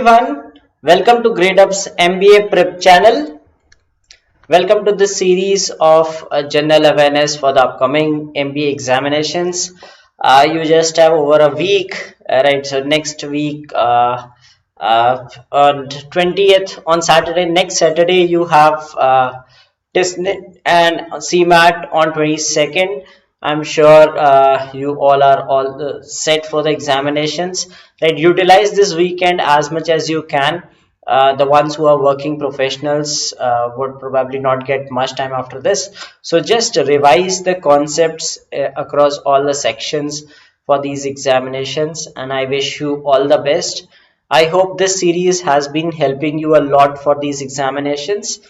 Everyone, welcome to Gradeup's MBA Prep channel. Welcome to this series of general awareness for the upcoming MBA examinations. You just have over a week, right? So next week, on 20th, on Saturday, next Saturday, you have TISSNET and CMAT on 22nd. I'm sure you all are set for the examinations, right? Utilize this weekend as much as you can. The ones who are working professionals would probably not get much time after this, so just revise the concepts across all the sections for these examinations, and I wish you all the best. I hope this series has been helping you a lot for these examinations,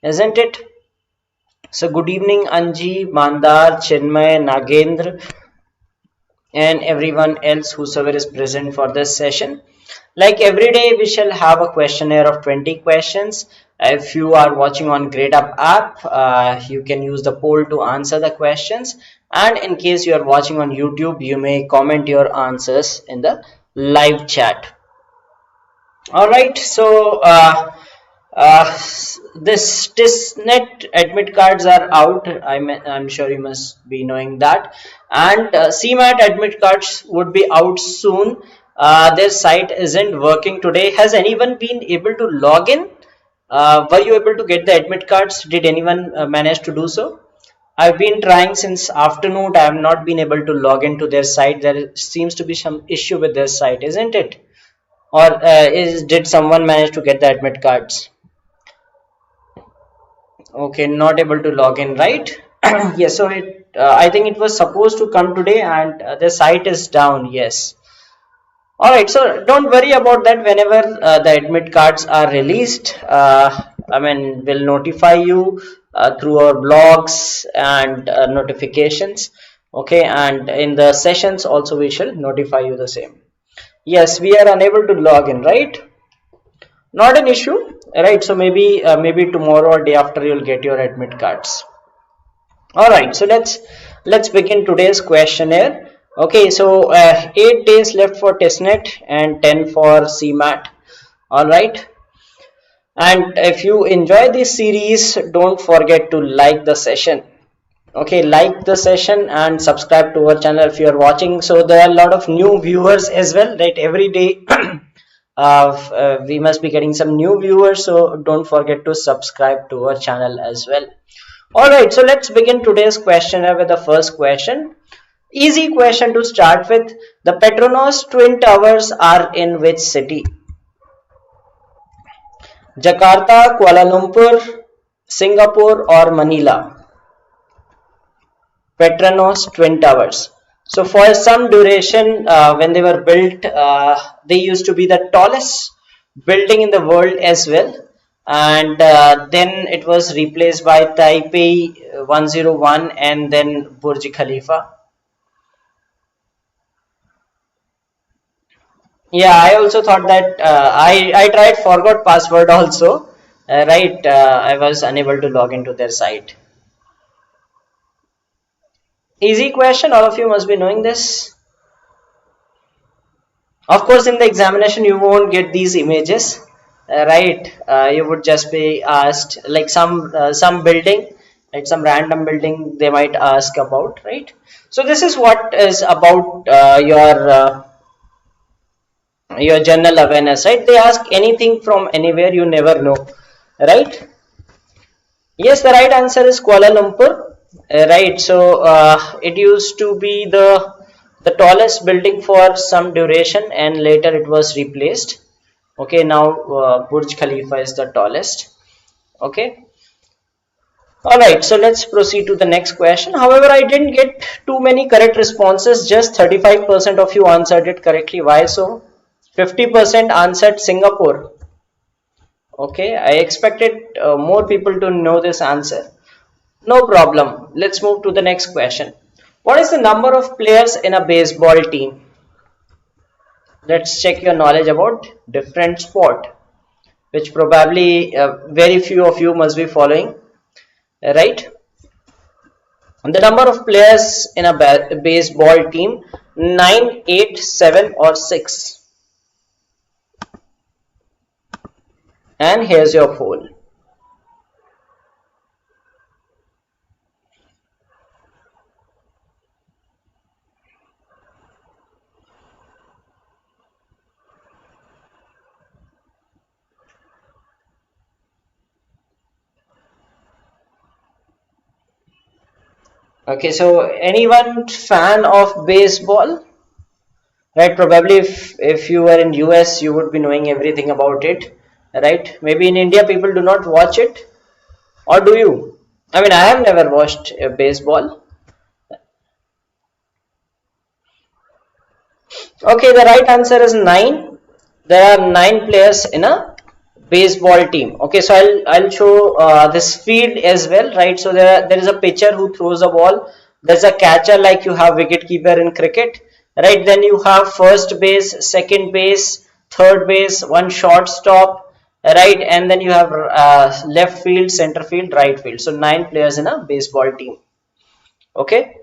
isn't it? So good evening Anji, Mandar, Chinmay, Nagendra, and everyone else whosoever is present for this session. Like every day, we shall have a questionnaire of 20 questions. If you are watching on Gradeup App, you can use the poll to answer the questions. And in case you are watching on YouTube, you may comment your answers in the live chat. All right, so this TISSNET admit cards are out. I'm sure you must be knowing that, and CMAT admit cards would be out soon. Their site isn't working today. Has anyone been able to log in? Were you able to get the admit cards? Did anyone manage to do so? I've been trying since afternoon. I have not been able to log into their site. There seems to be some issue with their site, isn't it? Or did someone manage to get the admit cards? Okay, not able to log in, right? Yes, so I think it was supposed to come today, and the site is down. Yes. All right, so don't worry about that. Whenever the admit cards are released, we'll notify you through our blogs and notifications. Okay, and in the sessions also we shall notify you the same. Yes, we are unable to log in, right? Not an issue, right? So maybe tomorrow or day after you'll get your admit cards. All right, so let's begin today's questionnaire. Okay, so 8 days left for TISSNET and 10 for CMAT. All right, and if you enjoy this series, don't forget to like the session. Okay, like the session and subscribe to our channel if you are watching. So there are a lot of new viewers as well, right? Every day we must be getting some new viewers, so don't forget to subscribe to our channel as well. All right, so let's begin today's questionnaire with the first question. Easy question to start with. The Petronas Twin Towers are in which city? Jakarta, Kuala Lumpur, Singapore, or Manila? Petronas Twin Towers. So for some duration, when they were built, they used to be the tallest building in the world as well, and then it was replaced by Taipei 101 and then Burj Khalifa. Yeah, I also thought that. I tried forgot password also, right? I was unable to log into their site. Easy question, all of you must be knowing this. Of course, in the examination you won't get these images, right? You would just be asked like some building, like some random building they might ask about, right? So this is what is about your general awareness, right? They ask anything from anywhere, you never know, right? Yes, the right answer is Kuala Lumpur. Right, so it used to be the tallest building for some duration, and later it was replaced. Okay, now Burj Khalifa is the tallest. Okay, all right, so let's proceed to the next question. However, I didn't get too many correct responses. Just 35% of you answered it correctly. Why so? 50% answered Singapore. Okay, I expected more people to know this answer. No problem. Let's move to the next question. What is the number of players in a baseball team? Let's check your knowledge about different sport, which probably very few of you must be following, right? And the number of players in a baseball team, 9, 8, 7 or 6? And here's your poll. Okay, so anyone fan of baseball? Right, probably if you were in US, you would be knowing everything about it. Right? Maybe in India, people do not watch it, or do you? I mean, I have never watched baseball. Okay, the right answer is 9. There are 9 players in a baseball team. Okay, so I'll show this field as well, right? So there is a pitcher who throws a ball. There's a catcher, like you have wicket keeper in cricket, right? Then you have first base, second base, third base, one shortstop, right? And then you have left field, center field, right field. So 9 players in a baseball team. Okay.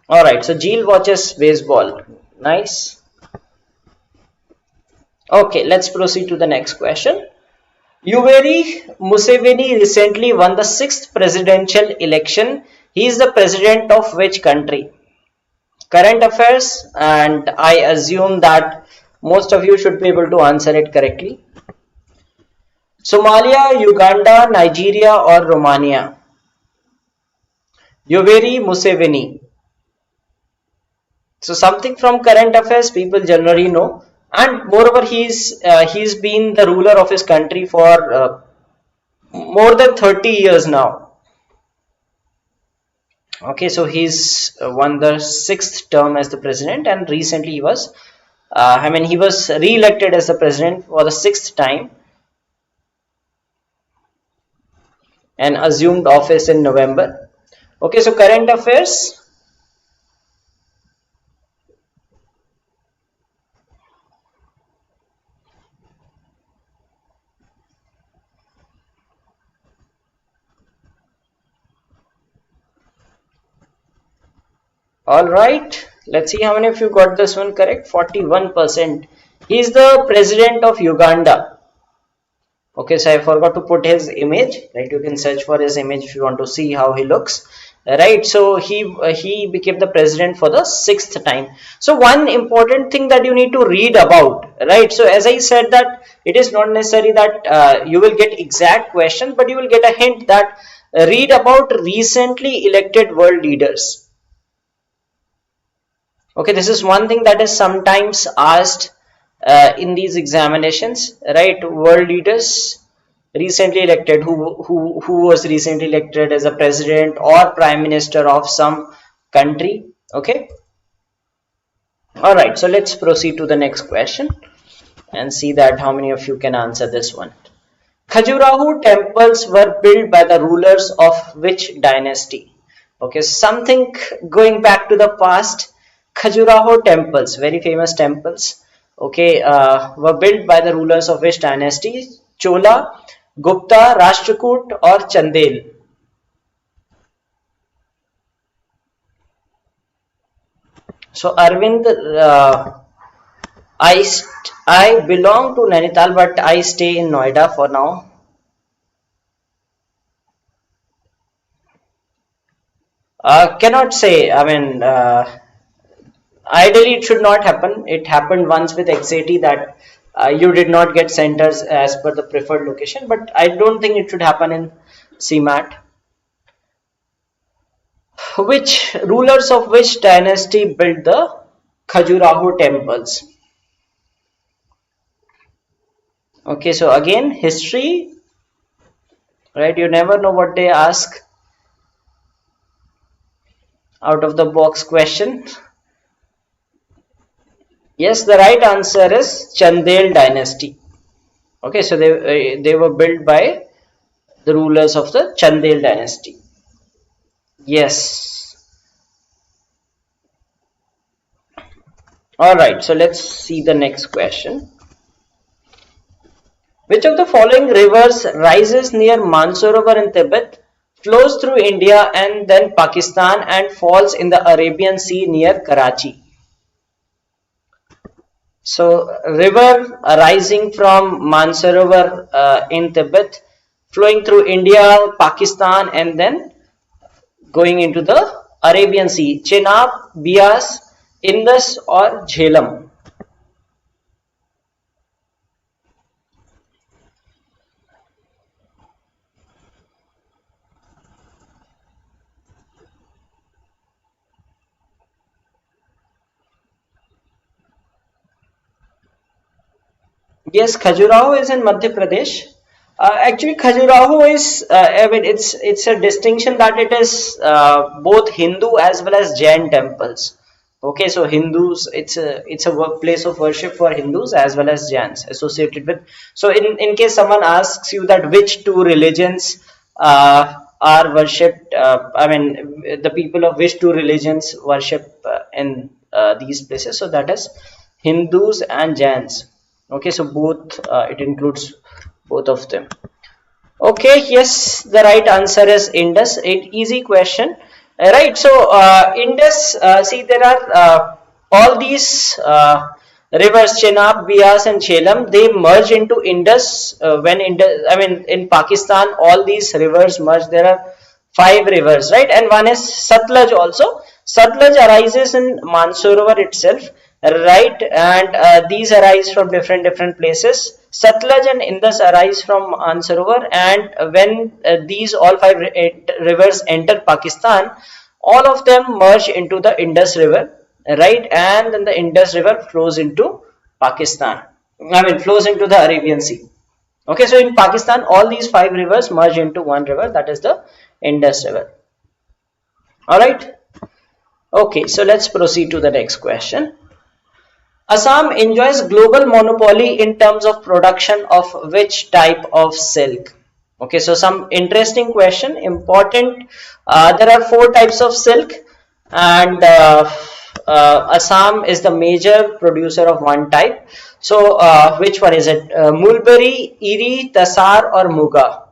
All right. So Jill watches baseball. Nice. Okay, let's proceed to the next question. Yoweri Museveni recently won the 6th presidential election. He is the president of which country? Current affairs, and I assume that most of you should be able to answer it correctly. Somalia, Uganda, Nigeria, or Romania? Yoweri Museveni. So something from current affairs people generally know, and moreover he's been the ruler of his country for more than 30 years now. Okay, so he's won the 6th term as the president, and recently he was he was re-elected as the president for the 6th time and assumed office in November. Okay, so current affairs. All right, let's see how many of you got this one correct. 41%. He is the president of Uganda. Okay, so I forgot to put his image, right? You can search for his image if you want to see how he looks, right? So he became the president for the 6th time. So one important thing that you need to read about, right? So as I said that it is not necessary that you will get exact questions, but you will get a hint that read about recently elected world leaders. Okay, this is one thing that is sometimes asked in these examinations, right? World leaders recently elected, who was recently elected as a president or prime minister of some country. Okay, all right, so let's proceed to the next question and see that how many of you can answer this one. Khajuraho temples were built by the rulers of which dynasty? Okay, something going back to the past. Khajuraho temples, very famous temples, okay, were built by the rulers of which dynasty? Chola, Gupta, Rashtrakoot, or Chandel? So Arvind, I belong to Nainital, but I stay in Noida for now. Cannot say. I mean, ideally it should not happen. It happened once with XAT that you did not get centers as per the preferred location, but I don't think it should happen in CMAT. Which rulers of which dynasty built the Khajuraho temples? Okay, so again history, right? You never know what they ask out of the box question. Yes, the right answer is Chandel dynasty. Okay, so they were built by the rulers of the Chandel dynasty. Yes. All right, so let's see the next question. Which of the following rivers rises near Mansarovar in Tibet, flows through India and then Pakistan, and falls in the Arabian Sea near Karachi? So river arising from Mansarovar in Tibet, flowing through India, Pakistan, and then going into the Arabian Sea. Chenab, Bias, Indus, or Jhelum? Yes, Khajuraho is in Madhya Pradesh. Actually, Khajuraho is, I mean, it's a distinction that it is both Hindu as well as Jain temples. Okay, so Hindus, it's a place of worship for Hindus as well as Jains associated with. So, in case someone asks you that which two religions are worshipped, I mean, the people of which two religions worship in these places, so that is Hindus and Jains. Okay, so both it includes both of them. Okay, yes, the right answer is Indus. Easy question. Right, so Indus, see, there are all these rivers, Chenab, Bias, and Jhelum, they merge into Indus when Indus, I mean, in Pakistan, all these rivers merge. There are five rivers, right? And one is Satluj also. Satluj arises in Mansarovar itself, right? And these arise from different places. Satluj and Indus arise from Mansarovar, and when these all five rivers enter Pakistan, all of them merge into the Indus River, right? And then the Indus River flows into Pakistan. I mean, flows into the Arabian Sea. Okay, so in Pakistan, all these five rivers merge into one river, that is the Indus River. All right. Okay, so let's proceed to the next question. Assam enjoys global monopoly in terms of production of which type of silk? Okay, so some interesting question, important. There are four types of silk, and Assam is the major producer of one type. So, which one is it? Mulberry, Eri, Tasar, or Muga?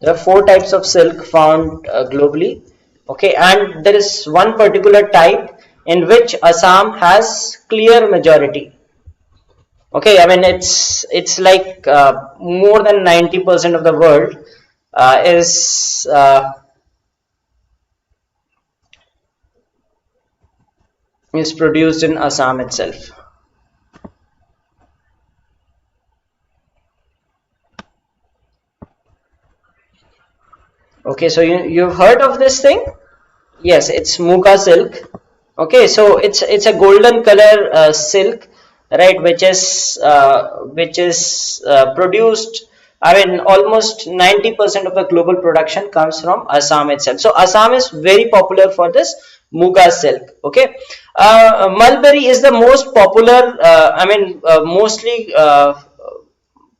There are four types of silk found globally. Okay, and there is one particular type in which Assam has clear majority. Okay, I mean, it's like more than 90% of the world is produced in Assam itself. Okay, so you've heard of this thing? Yes, it's Muga silk. Okay, so it's a golden color silk, right? Which is produced. I mean, almost 90% of the global production comes from Assam itself. So Assam is very popular for this Muga silk. Okay, mulberry is the most popular. I mean,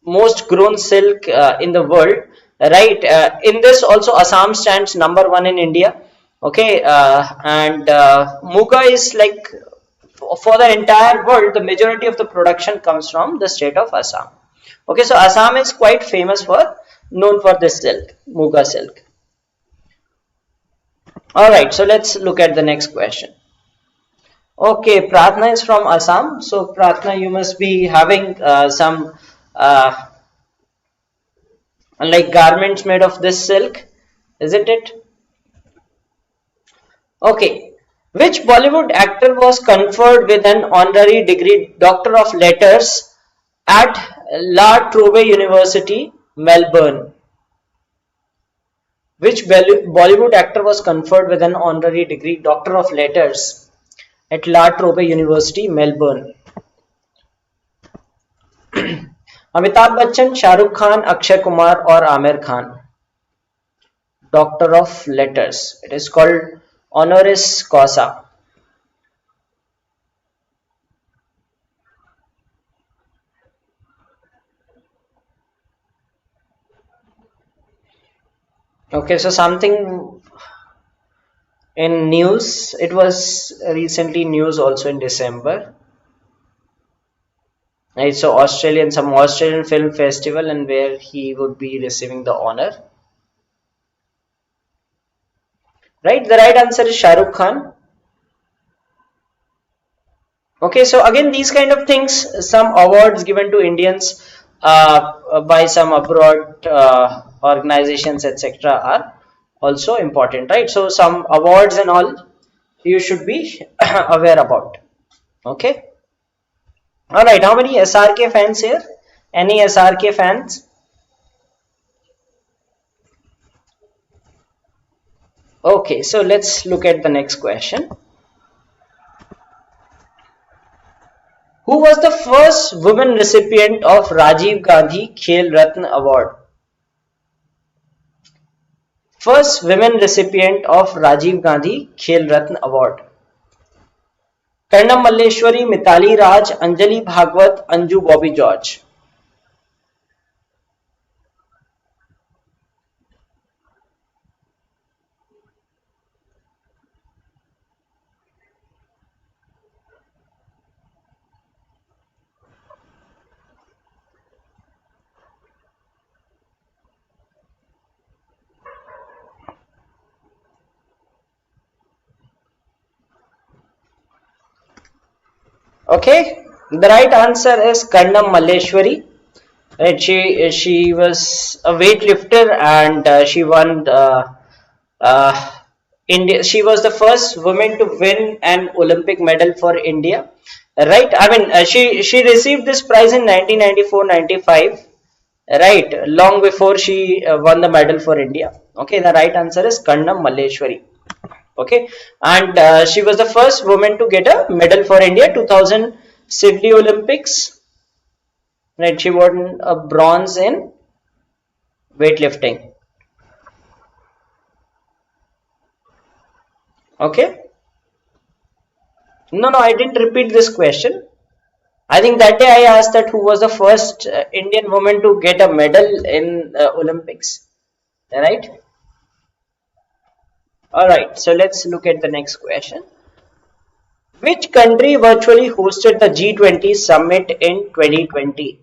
most grown silk in the world, right? In this also Assam stands number one in India. Okay, and Muga is like for the entire world, the majority of the production comes from the state of Assam. Okay, so Assam is quite famous for, known for this silk, Muga silk. All right, so let's look at the next question. Okay, Pratna is from Assam. So Pratna, you must be having some like garments made of this silk, isn't it? Okay. Which Bollywood actor was conferred with an honorary degree Doctor of Letters at La Trobe University, Melbourne? Which Bollywood actor was conferred with an honorary degree Doctor of Letters at La Trobe University, Melbourne? Amitabh Bachchan, Shah Rukh Khan, Akshay Kumar, or Amir Khan? Doctor of Letters. It is called honoris causa. Okay, so something in news. It was recently news also in December. Right, so some Australian film festival, and where he would be receiving the honor. right? The right answer is Shah Rukh Khan. Okay, so again, these kind of things, some awards given to Indians by some abroad organizations, etc., are also important, right? So some awards and all you should be aware about. Okay. All right. How many SRK fans here? Any SRK fans? Okay. So let's look at the next question. Who was the first woman recipient of Rajiv Gandhi Khel Ratna Award? First women recipient of Rajiv Gandhi Khel Ratna Award. Karnam Malleshwari, Mitali Raj, Anjali Bhagwat, Anju Bobby George. Okay, the right answer is Karnam Malleshwari. Right, she was a weightlifter and she won uh, India. She was the first woman to win an Olympic medal for India. Right, I mean she received this prize in 1994-95. Right, long before she won the medal for India. Okay, the right answer is Karnam Malleshwari. Okay, and she was the first woman to get a medal for India. 2000 Sydney Olympics. Right, she won a bronze in weightlifting. Okay, no, I didn't repeat this question. I think that day I asked that who was the first Indian woman to get a medal in Olympics. Right. All right. So let's look at the next question. Which country virtually hosted the G20 summit in 2020?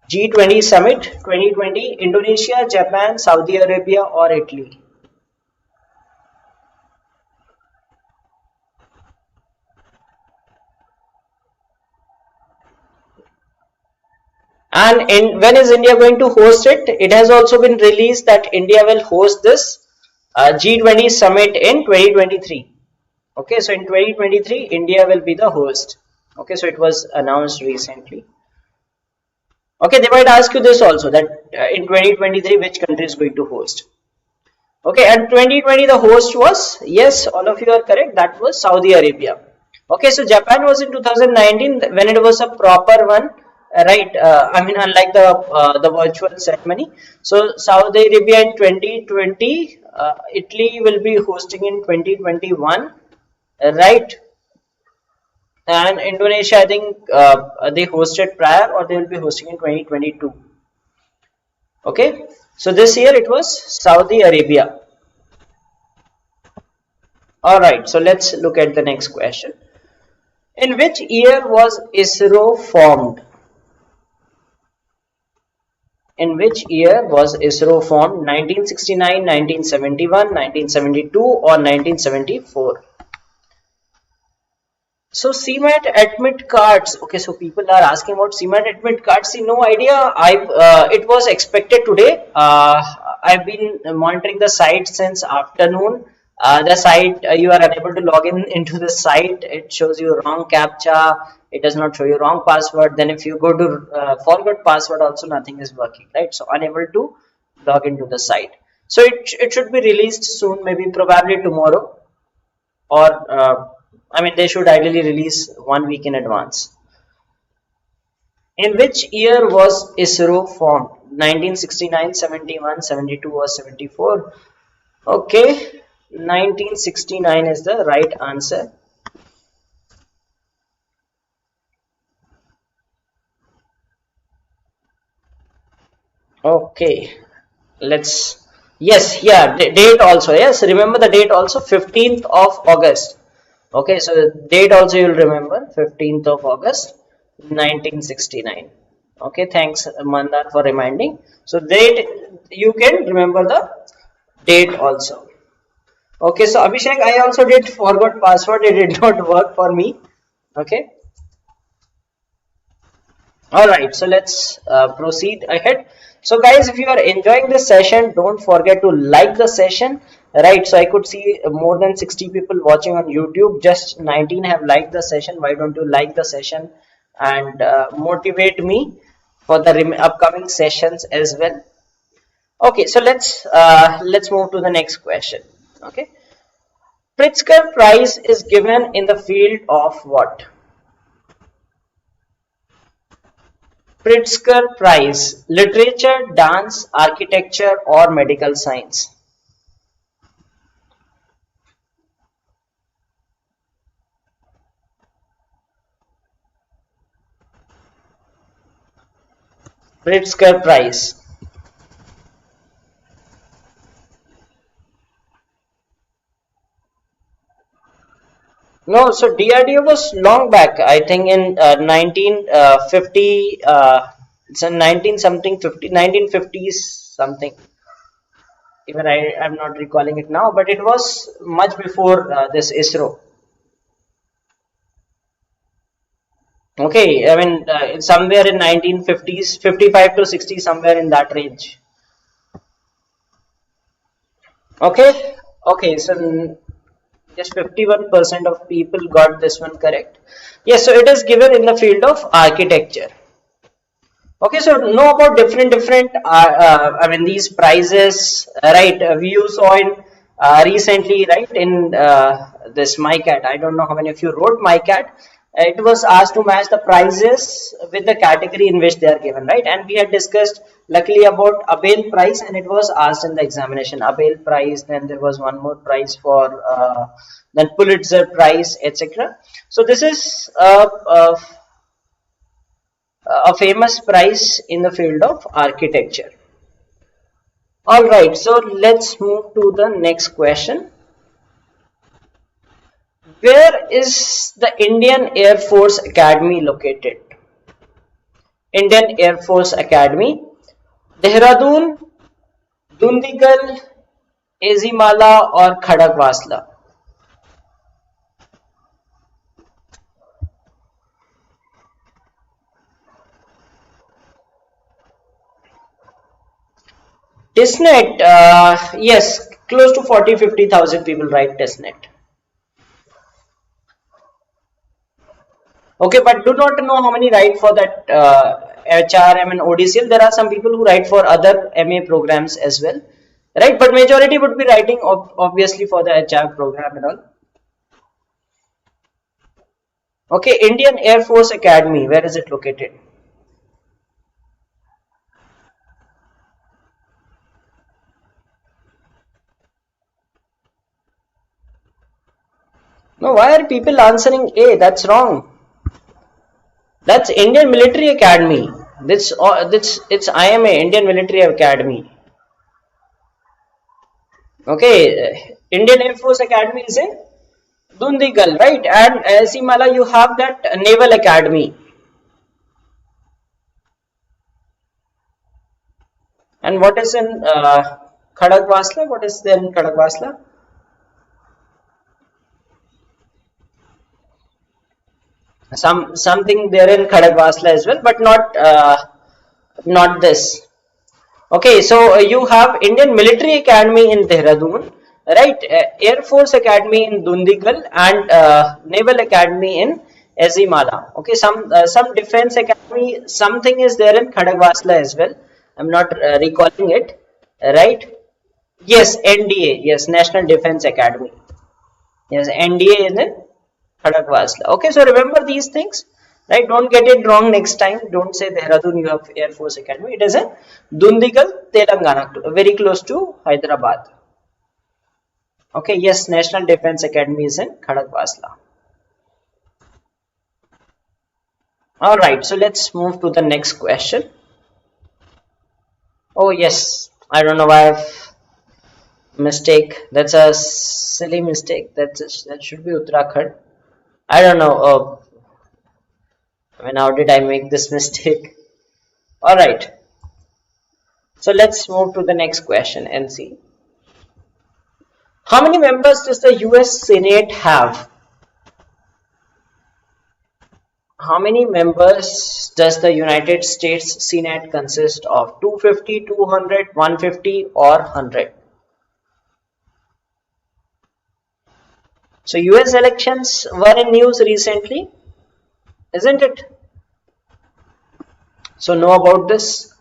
G20 summit 2020, Indonesia, Japan, Saudi Arabia, or Italy? And when is India going to host it? It has also been released that India will host this G20 summit in 2023. Okay, so in 2023, India will be the host. Okay, so it was announced recently. Okay, they might ask you this also, that in 2023, which country is going to host? Okay, and 2020 the host was, yes, all of you are correct, that was Saudi Arabia. Okay, so Japan was in 2019 when it was a proper one, right? I mean, unlike the virtual ceremony. So Saudi Arabia in 2020, Italy will be hosting in 2021, right? And Indonesia, I think they hosted prior, or they will be hosting in 2022. Okay, so this year it was Saudi Arabia. All right, so let's look at the next question. In which year was ISRO formed? In which year was ISRO formed? 1969, 1971, 1972, or 1974? So CMAT admit cards. Okay, so people are asking about CMAT admit cards. See, no idea. It was expected today. I've been monitoring the site since afternoon. The site, you are unable to log in into the site. It shows you wrong captcha. It does not show you wrong password. Then if you go to forgot password, also nothing is working, right? So unable to log into the site. So it should be released soon, maybe probably tomorrow, or I mean, they should ideally release 1 week in advance. In which year was ISRO formed? 1969, 71, 72, or 74? Okay, 1969 is the right answer. Okay, let's, yes, yeah, date also, yes, remember the date also, 15th of August. Okay, so the date also you'll remember, 15th of August 1969. Okay, thanks Mandar for reminding. So date, you can remember the date also. Okay, so Abhishek, I also did forgot password. It did not work for me. Okay. All right, so let's proceed ahead. So guys, if you are enjoying this session, don't forget to like the session, right? So I could see more than 60 people watching on YouTube, just 19 have liked the session. Why don't you like the session and motivate me for the upcoming sessions as well? Okay, so let's move to the next question. Okay, Pritzker Prize is given in the field of what? Pritzker Prize: Literature, Dance, Architecture, or Medical Science? Pritzker Prize. No, so DRDO was long back. I think in 1950. It's a 19 something 50 1950s something. Even I'm not recalling it now, but it was much before this ISRO. Okay, I mean it's somewhere in 1950s, 55 to 60, somewhere in that range. Okay, okay, so just 51% of people got this one correct. Yes, so it is given in the field of architecture. Okay, so know about different I mean these prizes, right? You saw in recently, right? In this MyCat. I don't know how many of you wrote MyCat. It was asked to match the prizes with the category in which they are given, right? And we had discussed luckily about Abel prize, and it was asked in the examination. Abel prize. Then there was one more prize for then Pulitzer prize, etc. So this is a famous prize in the field of architecture. Alright, so let's move to the next question. Where is the Indian Air Force Academy located? Indian Air Force Academy, Dehradun, Dundigal, Ezimala, or Khadakwasla? TISSNET, yes, close to 40-50,000 people write TISSNET. Okay, but do not know how many write for that HRM and ODCL. There are some people who write for other MA programs as well, right? But majority would be writing obviously for the HR program and all. Okay, Indian Air Force Academy, where is it located? No, why are people answering A? That's wrong. That's Indian Military Academy. This it's IMA, Indian Military Academy. Okay, Indian Air Force Academy is in Dundigal, right? And Simala, you have that Naval Academy. And what is in Khadakwasla? What is there in Khadakwasla? Something there in Khadakwasla as well, but not this. Okay, so you have Indian Military Academy in Dehradun, right? Air Force Academy in Dundigal, and Naval Academy in Ezimala. Okay, some Defense Academy, something is there in Khadakwasla as well. I'm not recalling it, right? Yes, NDA. Yes, National Defense Academy. Yes, NDA is in Khadakwasla. Okay, so remember these things, right? Don't get it wrong next time. Don't say Dehradun, you have Air Force Academy. It is in Dundigal, Telangana, very close to Hyderabad. Okay, yes, National Defense Academy is in Khadakwasla. Alright, so let's move to the next question. Oh, yes, I don't know why I've mistake. That's a silly mistake. That should be Uttarakhand. I don't know. I mean, how did I make this mistake? All right. So let's move to the next question and see. How many members does the US Senate have? How many members does the United States Senate consist of? 250, 200, 150 or 100? So US elections were in news recently, isn't it? So know about this.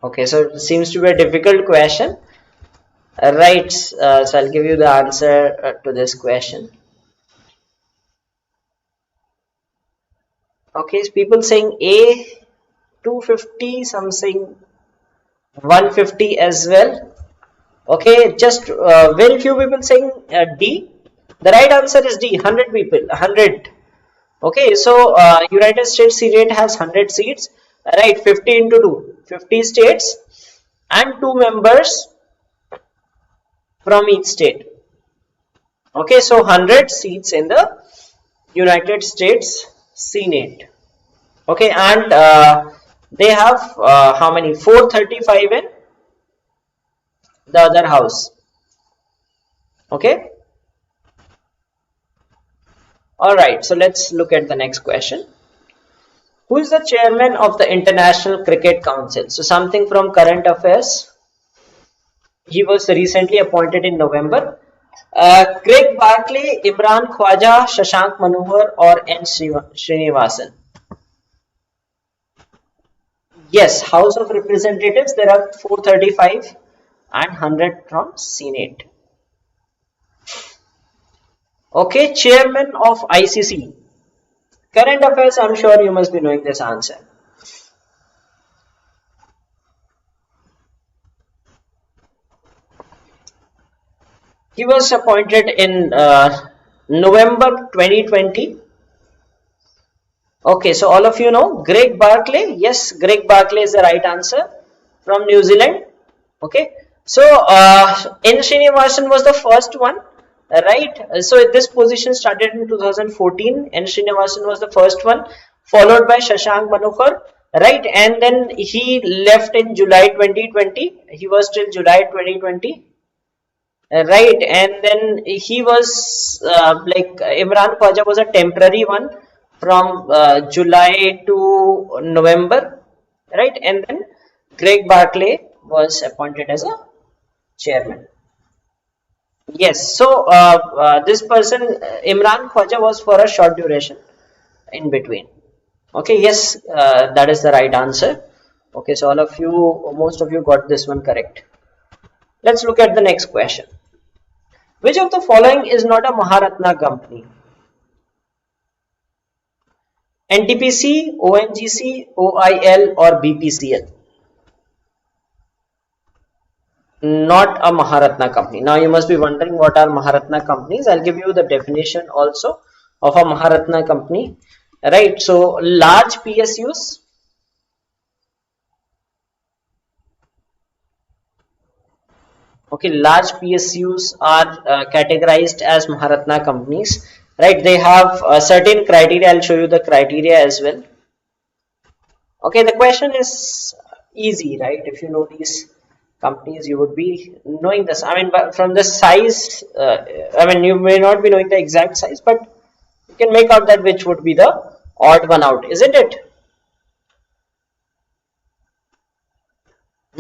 Okay, so it seems to be a difficult question. Right, so I'll give you the answer to this question. Okay, so people saying A 250, some saying 150 as well. Okay, just very few people saying D. The right answer is D, 100 people, 100. Okay, so United States Senate has 100 seats, right? 50 into 2, 50 states and 2 members from each state. Okay, so 100 seats in the United States Senate. Okay, and they have how many? 435 in the other house. Okay. Alright, so let's look at the next question. Who is the chairman of the International Cricket Council? So something from current affairs. He was recently appointed in November. Craig Barkley, Imran Khwaja, Shashank Manohar or N. Srinivasan? Yes, House of Representatives, there are 435 and 100 from Senate. Okay, chairman of ICC. Current affairs, I'm sure you must be knowing this answer. He was appointed in November 2020. Okay, so all of you know Greg Barkley. Yes, Greg Barkley is the right answer from New Zealand. Okay, so N. Srinivasan was the first one, right? So this position started in 2014. N. Srinivasan was the first one, followed by Shashank Manohar, right? And then he left in July 2020. He was till July 2020. Right, and then he was like Imran Khwaja was a temporary one from July to November, right, and then Greg Barkley was appointed as a chairman. Yes, so this person Imran Khwaja was for a short duration in between. Okay, yes, that is the right answer. Okay, so all of you, most of you got this one correct. Let's look at the next question. Which of the following is not a Maharatna company? NTPC, ONGC, OIL or BPCL? Not a Maharatna company. Now you must be wondering what are Maharatna companies. I'll give you the definition also of a Maharatna company. Right, so large PSUs, okay, large PSUs are categorized as Maharatna companies, right? They have certain criteria. I'll show you the criteria as well. Okay, the question is easy, right? If you know these companies, you would be knowing this. I mean, from the size, I mean, you may not be knowing the exact size, but you can make out that which would be the odd one out, isn't it?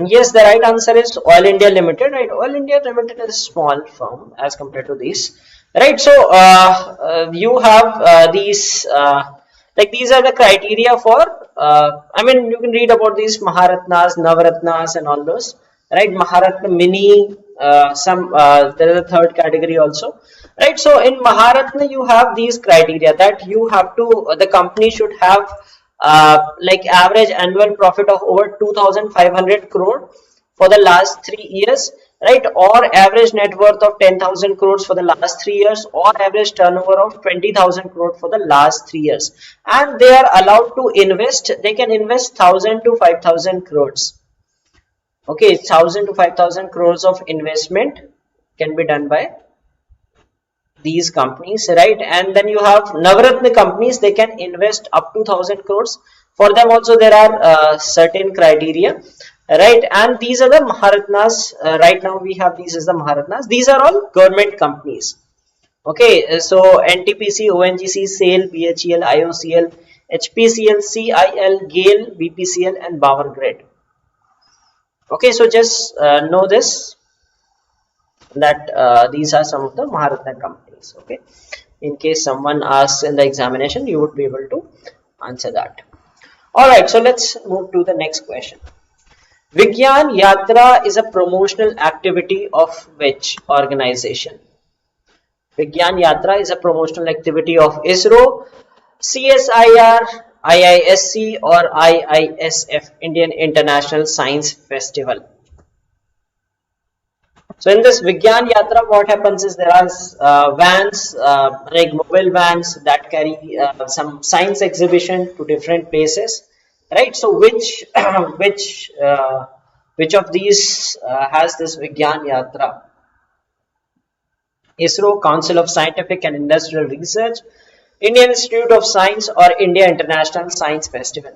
Yes, the right answer is Oil India Limited, right? Oil India Limited is a small firm as compared to these, right? So you have these, like these are the criteria for, I mean, you can read about these Maharatnas, Navaratnas and all those, right? Maharatna Mini, there is a third category also, right? So in Maharatna, you have these criteria that you have to, the company should have like average annual profit of over 2,500 crore for the last 3 years, right? Or average net worth of 10,000 crores for the last 3 years, or average turnover of 20,000 crore for the last 3 years. And they are allowed to invest, they can invest 1,000 to 5,000 crores. Okay, 1,000 to 5,000 crores of investment can be done by these companies, right? And then you have Navratna companies, they can invest up to 1000 crores. For them also there are certain criteria, right? And these are the Maharatnas. Right now we have these as the Maharatnas. These are all government companies. Okay, so NTPC, ONGC, SAIL, BHEL, IOCL, HPCL, CIL, GAIL, BPCL, and Power Grid. Okay, so just know this, that these are some of the Maharatna companies. Okay, in case someone asks in the examination, you would be able to answer that. All right, so let's move to the next question. Vigyan Yatra is a promotional activity of which organization? Vigyan Yatra is a promotional activity of ISRO, CSIR, IISC, or IISF, Indian International Science Festival. So in this Vigyan Yatra, what happens is there are vans, like mobile vans that carry some science exhibition to different places, right? So which which of these has this Vigyan Yatra? ISRO, Council of Scientific and Industrial Research, Indian Institute of Science, or India International Science Festival?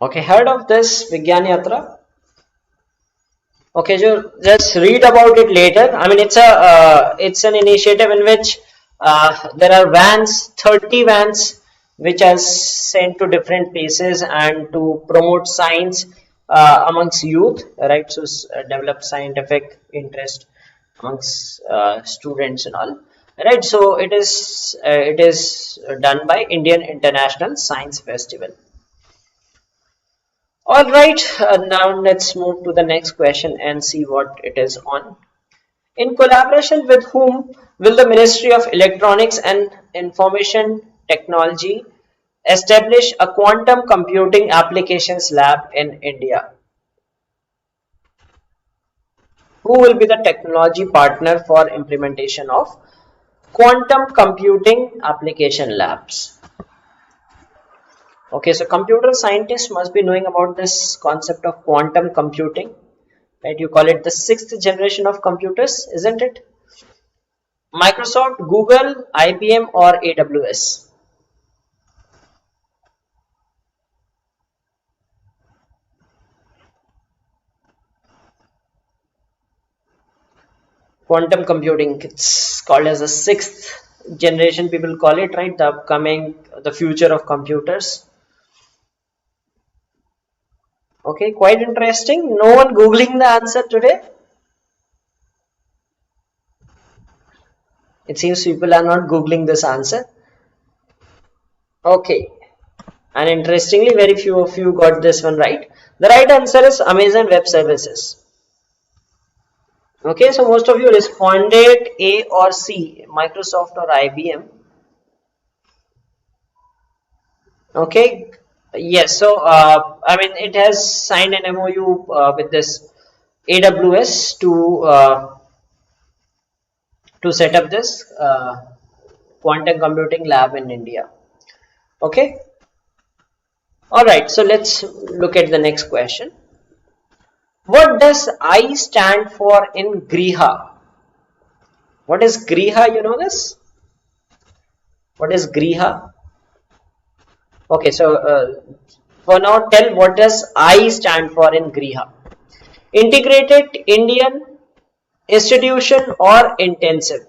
Okay, heard of this Vigyan Yatra? Okay, so just read about it later. I mean, it's an initiative in which there are vans, 30 vans, which are sent to different places and to promote science amongst youth, right? So develop scientific interest amongst students and all, right? So it is done by Indian International Science Festival. All right, now let's move to the next question and see what it is on. In collaboration with whom will the Ministry of Electronics and Information Technology establish a quantum computing applications lab in India? Who will be the technology partner for implementation of quantum computing application labs? Okay, so computer scientists must be knowing about this concept of quantum computing, right? You call it the sixth generation of computers, isn't it? Microsoft, Google, IBM, or AWS? Quantum computing, it's called as the sixth generation, people call it, right? The future of computers. Okay, quite interesting. No one googling the answer today. It seems people are not googling this answer. Okay, and interestingly, very few of you got this one right. The right answer is Amazon Web Services. Okay, so most of you responded A or C, Microsoft or IBM. Okay, yes, so I mean, it has signed an MOU with this AWS to set up this quantum computing lab in India. Okay, all right, so let's look at the next question. What does I stand for in Griha? What is Griha? You know this? What is Griha? Okay, so for now, tell what does I stand for in Griha? Integrated Indian Institution or Intensive?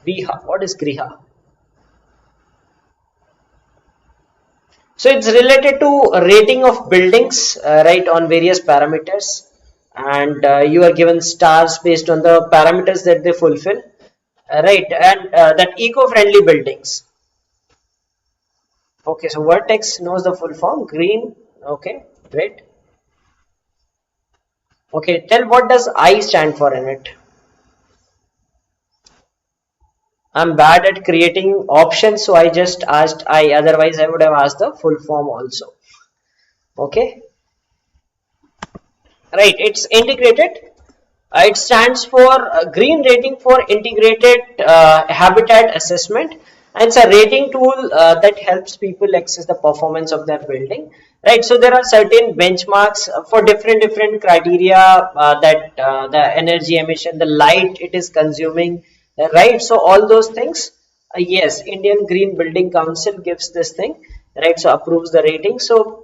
Griha. What is Griha? So it's related to rating of buildings, right, on various parameters, and you are given stars based on the parameters that they fulfill, right, and that eco-friendly buildings. Okay, so Vertex knows the full form, green. Okay, great. Okay, tell what does I stand for in it. I'm bad at creating options, so I just asked I, otherwise I would have asked the full form also. Okay, right? It's integrated. It stands for green rating for integrated habitat assessment, and it's a rating tool that helps people access the performance of their building, right? So there are certain benchmarks for different criteria, that the energy emission, the light it is consuming, right? So all those things, yes, Indian Green Building Council gives this thing, right? So approves the rating. So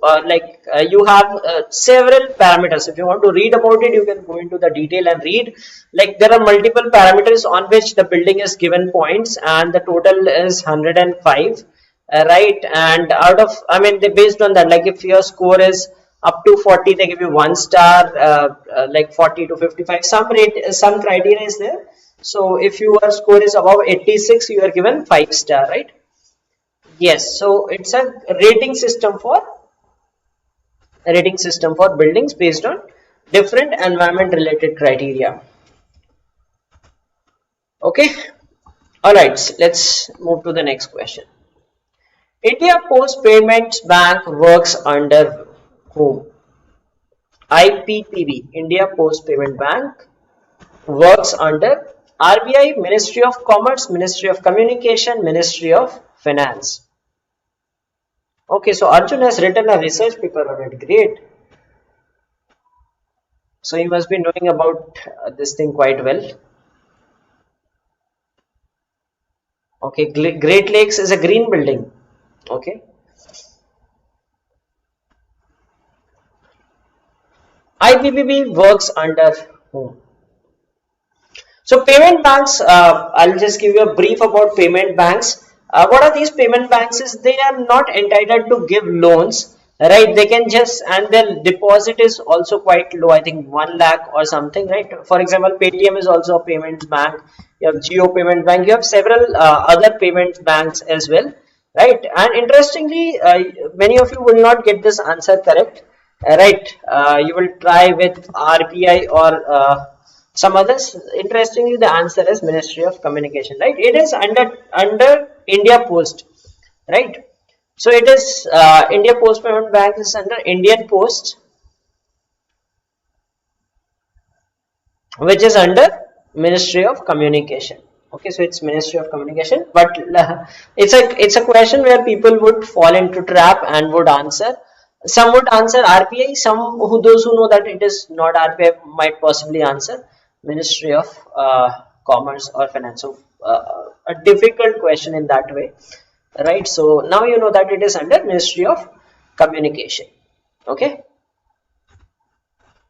you have several parameters. If you want to read about it, you can go into the detail and read. Like there are multiple parameters on which the building is given points, and the total is 105, right? And out of, I mean, they based on that, like if your score is up to 40, they give you 1 star, like 40 to 55, some criteria is there. So if your score is above 86, you are given 5 star, right? Yes, so it's a rating system for buildings based on different environment related criteria. Okay, all right, let's move to the next question. India Post Payments Bank works under whom? IPPB, India Post Payment Bank, works under RBI, Ministry of Commerce, Ministry of Communication, Ministry of Finance. Okay, so Arjun has written a research paper on it. Great. So you must be knowing about this thing quite well. Okay, Great Lakes is a green building. Okay. IPPB works under whom? So payment banks, I'll just give you a brief about payment banks. What are these payment banks is they are not entitled to give loans, right? They can just, and their deposit is also quite low, I think 1 lakh or something, right? For example, Paytm is also a payment bank. You have Geo Payment Bank. You have several other payment banks as well, right? And interestingly, many of you will not get this answer correct, right? You will try with RBI or some others. Interestingly, the answer is Ministry of Communication, right? It is under India Post, right? So it is India Post Payment Bank is under Indian Post, which is under Ministry of Communication. Okay, so it's Ministry of Communication, but it's a question where people would fall into trap and would answer. Some would answer RBI. Those who know that it is not RBI might possibly answer Ministry of Commerce or Finance. So a difficult question in that way, right? So now you know that it is under Ministry of Communication. Okay.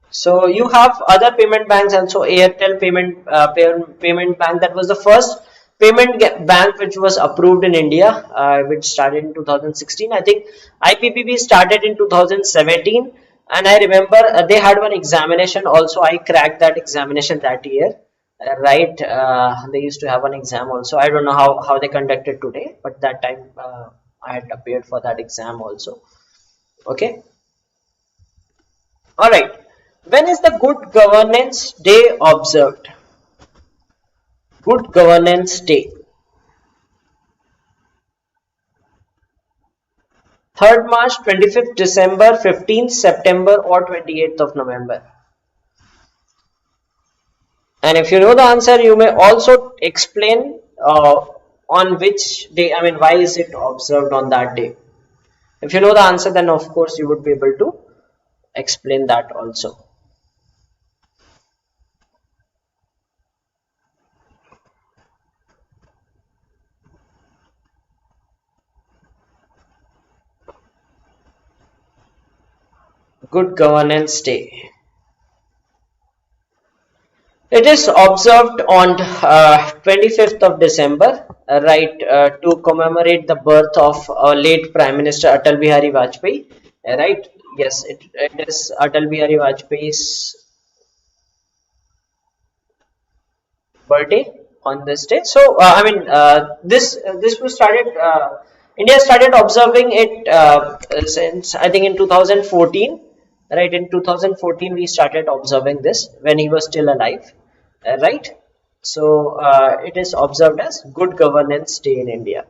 So you have other payment banks also. Airtel payment bank, that was the first payment bank which was approved in India, which started in 2016. I think IPPB started in 2017, and I remember they had one examination also. I cracked that examination that year, right? They used to have an exam also. I don't know how they conducted today, but that time I had appeared for that exam also. Okay. All right. When is the Good Governance Day observed? Good Governance Day. 3rd March, 25th December, 15th September, or 28th of November. And if you know the answer, you may also explain on which day, I mean, why is it observed on that day. If you know the answer, then of course you would be able to explain that also. Good Governance Day. It is observed on 25th of December, right, to commemorate the birth of late Prime Minister Atal Bihari Vajpayee, right? Yes, it is Atal Bihari Vajpayee's birthday on this day. So, I mean, this was started. India started observing it since I think in 2014. Right, in 2014 we started observing this when he was still alive, right? So it is observed as Good Governance Day in India.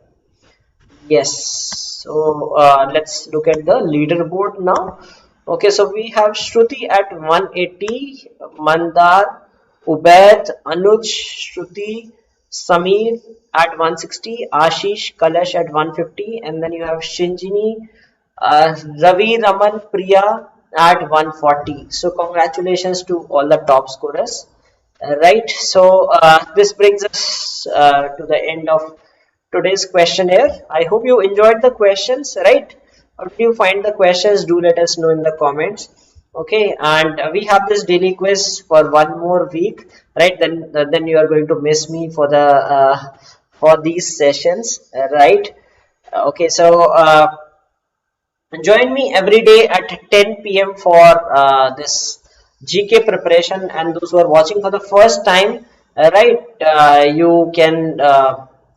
Yes, so let's look at the leaderboard now. Okay, so we have Shruti at 180, Mandar, Ubaid, Anuj, Shruti, Samir at 160, Ashish, Kalash at 150, and then you have Shinjini, Ravi, Raman, Priya at 140. So congratulations to all the top scorers. Right, so this brings us to the end of today's questionnaire. I hope you enjoyed the questions, right? How do you find the questions? Do let us know in the comments. Okay, and we have this daily quiz for one more week, right? Then you are going to miss me for these sessions, right? Okay, so join me every day at 10 p.m. for this GK preparation, and those who are watching for the first time, right, you can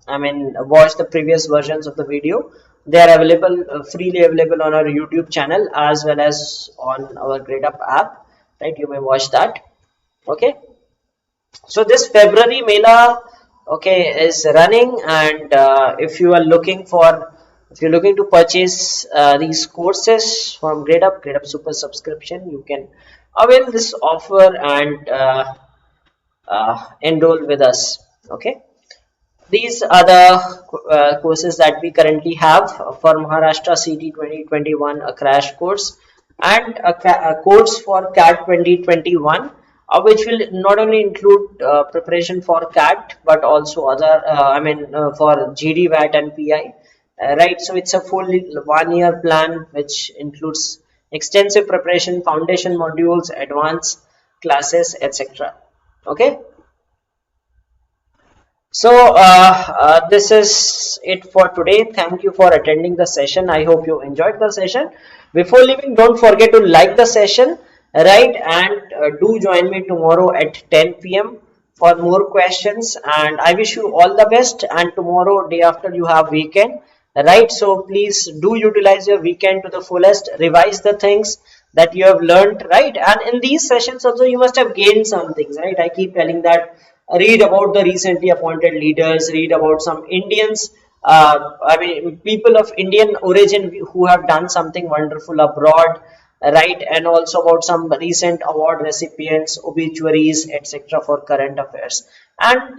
watch the previous versions of the video. They are available freely available on our YouTube channel as well as on our Gradeup app, right? You may watch that. Okay, so this February Mela, okay, is running, and if you're looking to purchase these courses from Gradeup Super Subscription, you can avail this offer and enroll with us. Okay, these are the courses that we currently have for Maharashtra CT 2021, a crash course, and a course for CAT 2021, which will not only include preparation for CAT but also other, for GD, VAT, and PI. Right, so it's a full 1 year plan which includes extensive preparation, foundation modules, advanced classes, etc. Okay. So this is it for today. Thank you for attending the session. I hope you enjoyed the session. Before leaving, don't forget to like the session, right? And do join me tomorrow at 10 p.m. for more questions. And I wish you all the best. And tomorrow, day after, you have weekend, right? So please do utilize your weekend to the fullest. Revise the things that you have learned, right? And in these sessions also, you must have gained some things, right? I keep telling that read about the recently appointed leaders, read about some Indians, people of Indian origin who have done something wonderful abroad, right? And also about some recent award recipients, obituaries, etc. for current affairs. And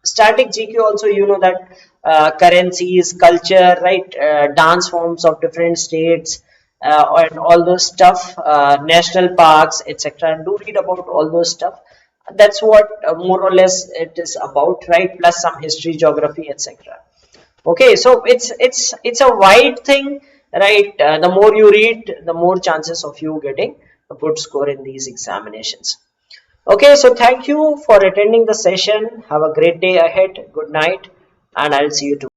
static GQ also, you know that currencies, culture, right? Dance forms of different states, and all those stuff, national parks, etc. And do read about all those stuff. That's what more or less it is about, right? Plus some history, geography, etc. Okay, so it's a wide thing, right? The more you read, the more chances of you getting a good score in these examinations. Okay, so thank you for attending the session. Have a great day ahead. Good night, and I'll see you tomorrow.